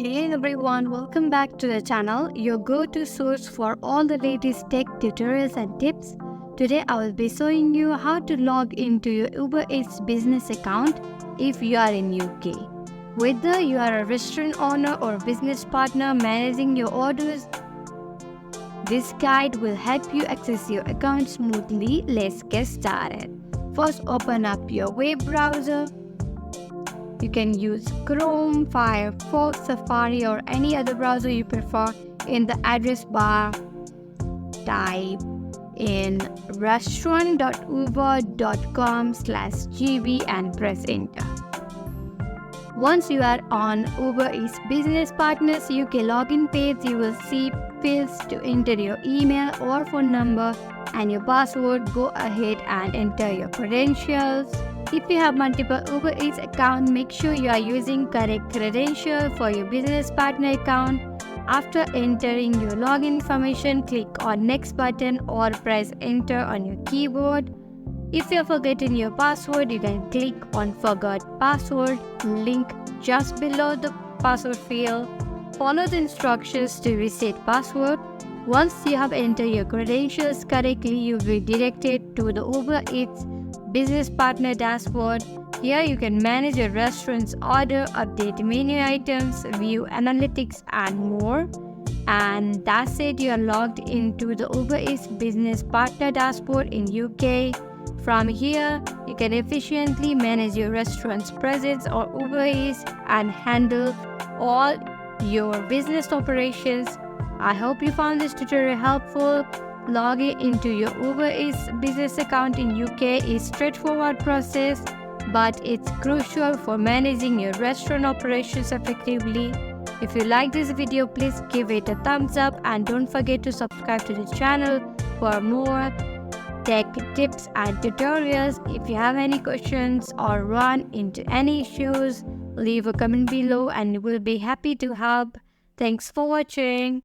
Hey everyone, welcome back to the channel, your go-to source for all the latest tech tutorials and tips. Today I will be showing you how to log into your Uber Eats business account if you are in UK. Whether you are a restaurant owner or business partner managing your orders, this guide will help you access your account smoothly. Let's get started. First, open up your web browser. You can use Chrome, Firefox, Safari or any other browser you prefer. In the address bar, type in restaurant.uber.com/gb and press enter. Once you are on Uber Eats Business Partners UK login page, you will see fields to enter your email or phone number and your password. Go ahead and enter your credentials. If you have multiple Uber Eats accounts, make sure you are using correct credentials for your business partner account. After entering your login information, click on next button or press enter on your keyboard. If you have forgotten your password, you can click on forgot password link just below the password field. Follow the instructions to reset password. Once you have entered your credentials correctly, you will be directed to the Uber Eats Business Partner dashboard. Here you can manage your restaurant's order, update menu items, view analytics and more. And that's it, you are logged into the Uber Eats Business Partner dashboard in UK. From here, you can efficiently manage your restaurant's presence or Uber Eats and handle all your business operations. I hope you found this tutorial helpful. Logging into your Uber Eats business account in UK is a straightforward process, but it's crucial for managing your restaurant operations effectively. If you like this video, please give it a thumbs up and don't forget to subscribe to the channel for more tech tips and tutorials. If you have any questions or run into any issues, leave a comment below and we'll be happy to help. Thanks for watching.